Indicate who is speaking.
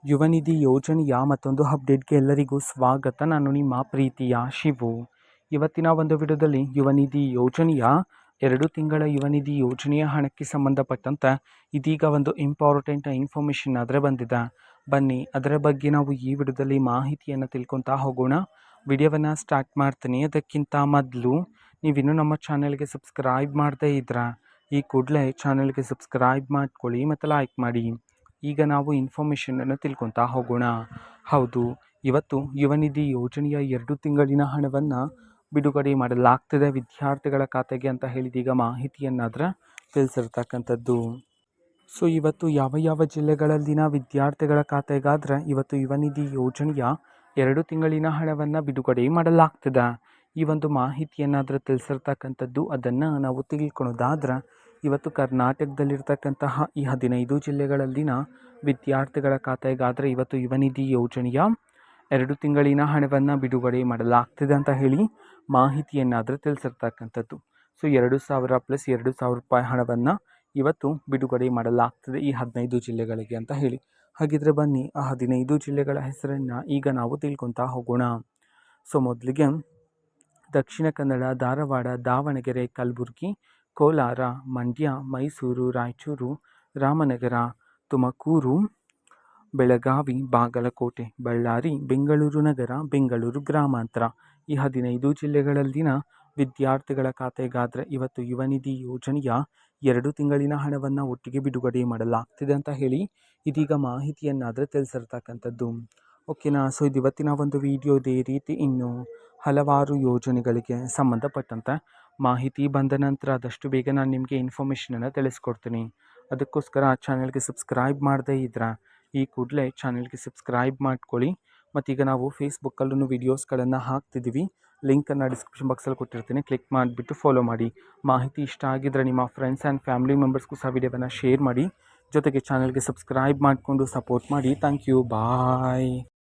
Speaker 1: ಯುವ ನಿಧಿ ಯೋಜನೆಯ ಮತ್ತೊಂದು ಅಪ್ಡೇಟ್ಗೆ ಎಲ್ಲರಿಗೂ ಸ್ವಾಗತ. ನಾನು ನಿಮ್ಮ ಪ್ರೀತಿಯ ಶಿವು. ಇವತ್ತಿನ ಒಂದು ವಿಡಿಯೋದಲ್ಲಿ ಯುವ ನಿಧಿ ಯೋಜನೆಯ 2 ತಿಂಗಳ ಯುವ ನಿಧಿ ಯೋಜನೆಯ ಹಣಕ್ಕೆ ಸಂಬಂಧಪಟ್ಟಂತೆ ಇದೀಗ ಒಂದು ಇಂಪಾರ್ಟೆಂಟ್ ಇನ್ಫಾರ್ಮೇಷನ್ ಆದರೆ ಬಂದಿದೆ. ಬನ್ನಿ ಅದರ ಬಗ್ಗೆ ನಾವು ಈ ವಿಡಿಯೋದಲ್ಲಿ ಮಾಹಿತಿಯನ್ನು ತಿಳ್ಕೊತಾ ಹೋಗೋಣ. ವಿಡಿಯೋವನ್ನು ಸ್ಟಾರ್ಟ್ ಮಾಡ್ತೀನಿ. ಅದಕ್ಕಿಂತ ಮೊದಲು ನೀವಿನ್ನೂ ನಮ್ಮ ಚಾನೆಲ್ಗೆ ಸಬ್ಸ್ಕ್ರೈಬ್ ಮಾಡದೇ ಇದ್ರೆ ಈ ಕೂಡಲೇ ಚಾನೆಲ್ಗೆ ಸಬ್ಸ್ಕ್ರೈಬ್ ಮಾಡ್ಕೊಳ್ಳಿ ಮತ್ತು ಲೈಕ್ ಮಾಡಿ. ಈಗ ನಾವು ಇನ್ಫಾರ್ಮೇಷನನ್ನು ತಿಳ್ಕೊತಾ ಹೋಗೋಣ. ಹೌದು, ಇವತ್ತು ಯುವ ನಿಧಿ ಯೋಜನೆಯ 2 ತಿಂಗಳಿನ ಹಣವನ್ನು ಬಿಡುಗಡೆ ಮಾಡಲಾಗ್ತಿದೆ ವಿದ್ಯಾರ್ಥಿಗಳ ಖಾತೆಗೆ ಅಂತ ಹೇಳಿದೀಗ ಮಾಹಿತಿಯನ್ನಾದರೆ ತಿಳಿಸಿರ್ತಕ್ಕಂಥದ್ದು. ಸೊ ಇವತ್ತು ಯಾವ ಯಾವ ಜಿಲ್ಲೆಗಳಲ್ಲಿನ ವಿದ್ಯಾರ್ಥಿಗಳ ಖಾತೆಗಾದರೆ ಇವತ್ತು ಯುವ ನಿಧಿ ಯೋಜನೆಯ 2 ತಿಂಗಳಿನ ಹಣವನ್ನು ಬಿಡುಗಡೆ ಮಾಡಲಾಗ್ತಿದೆ. ಈ ಒಂದು ಮಾಹಿತಿಯನ್ನಾದರೆ ತಿಳಿಸಿರ್ತಕ್ಕಂಥದ್ದು. ಅದನ್ನು ನಾವು ತಿಳ್ಕೊಳೋದಾದ್ರೆ ಇವತ್ತು ಕರ್ನಾಟಕದಲ್ಲಿರ್ತಕ್ಕಂತಹ ಈ 15 ಜಿಲ್ಲೆಗಳಲ್ಲಿನ ವಿದ್ಯಾರ್ಥಿಗಳ ಖಾತೆಗಾದರೆ ಇವತ್ತು ಯುವ ನಿಧಿ ಯೋಜನೆಯ 2 ತಿಂಗಳಿನ ಹಣವನ್ನು ಬಿಡುಗಡೆ ಮಾಡಲಾಗ್ತಿದೆ ಅಂತ ಹೇಳಿ ಮಾಹಿತಿಯನ್ನಾದರೆ ತಿಳಿಸಿರ್ತಕ್ಕಂಥದ್ದು. ಸೊ 2,000 ಪ್ಲಸ್ 2,000 ರೂಪಾಯಿ ಹಣವನ್ನು ಇವತ್ತು ಬಿಡುಗಡೆ ಮಾಡಲಾಗ್ತದೆ ಈ 15 ಜಿಲ್ಲೆಗಳಿಗೆ ಅಂತ ಹೇಳಿ. ಹಾಗಿದ್ರೆ ಬನ್ನಿ ಆ 15 ಜಿಲ್ಲೆಗಳ ಹೆಸರನ್ನು ಈಗ ನಾವು ತಿಳ್ಕೊತಾ ಹೋಗೋಣ. ಸೊ ಮೊದಲಿಗೆ ದಕ್ಷಿಣ ಕನ್ನಡ, ಧಾರವಾಡ, ದಾವಣಗೆರೆ, ಕಲಬುರಗಿ, ಕೋಲಾರ, ಮಂಡ್ಯ, ಮೈಸೂರು, ರಾಯಚೂರು, ರಾಮನಗರ, ತುಮಕೂರು, ಬೆಳಗಾವಿ, ಬಾಗಲಕೋಟೆ, ಬಳ್ಳಾರಿ, ಬೆಂಗಳೂರು ನಗರ, ಬೆಂಗಳೂರು ಗ್ರಾಮಾಂತರ ಈ 15 ಜಿಲ್ಲೆಗಳಲ್ಲಿನ ವಿದ್ಯಾರ್ಥಿಗಳ ಖಾತೆಗಾದರೆ ಇವತ್ತು ಯುವ ನಿಧಿ ಯೋಜನೆಯ 2 ತಿಂಗಳಿನ ಹಣವನ್ನು ಒಟ್ಟಿಗೆ ಬಿಡುಗಡೆ ಮಾಡಲಾಗ್ತಿದೆ ಅಂತ ಹೇಳಿ ಇದೀಗ ಮಾಹಿತಿಯನ್ನಾದರೆ ತಿಳಿಸಿರ್ತಕ್ಕಂಥದ್ದು. ಓಕೆನಾ. ಸೊ ಇದು ಇವತ್ತಿನ ಒಂದು ವಿಡಿಯೋ. ಇದೇ ರೀತಿ ಇನ್ನು ಹಲವಾರು ಯೋಜನೆಗಳಿಗೆ ಸಂಬಂಧಪಟ್ಟಂತೆ ಮಾಹಿತಿ ಬಂದ ನಂತರ ಆದಷ್ಟು ಬೇಗ ನಾನು ನಿಮಗೆ ಇನ್ಫಾರ್ಮೇಷನನ್ನು ತಿಳಿಸ್ಕೊಡ್ತೀನಿ. ಅದಕ್ಕೋಸ್ಕರ ಆ ಚಾನಲ್ಗೆ ಸಬ್ಸ್ಕ್ರೈಬ್ ಮಾಡದೇ ಇದ್ರೆ ಈ ಕೂಡಲೇ ಚಾನಲ್ಗೆ ಸಬ್ಸ್ಕ್ರೈಬ್ ಮಾಡ್ಕೊಳ್ಳಿ. ಮತ್ತೀಗ ನಾವು ಫೇಸ್ಬುಕ್ಕಲ್ಲೂ ವೀಡಿಯೋಸ್ಗಳನ್ನು ಹಾಕ್ತಿದ್ದೀವಿ. ಲಿಂಕನ್ನು ಡಿಸ್ಕ್ರಿಪ್ಷನ್ ಬಾಕ್ಸಲ್ಲಿ ಕೊಟ್ಟಿರ್ತೀನಿ. ಕ್ಲಿಕ್ ಮಾಡಿಬಿಟ್ಟು ಫಾಲೋ ಮಾಡಿ. ಮಾಹಿತಿ ಇಷ್ಟ ಆಗಿದ್ದರೆ ನಿಮ್ಮ ಫ್ರೆಂಡ್ಸ್ ಆ್ಯಂಡ್ ಫ್ಯಾಮಿಲಿ ಮೆಂಬರ್ಸ್ಗೂ ಸಹ ವಿಡಿಯೋವನ್ನು ಶೇರ್ ಮಾಡಿ. ಜೊತೆಗೆ ಚಾನಲ್ಗೆ ಸಬ್ಸ್ಕ್ರೈಬ್ ಮಾಡಿಕೊಂಡು ಸಪೋರ್ಟ್ ಮಾಡಿ. Thank you. ಬಾಯ್.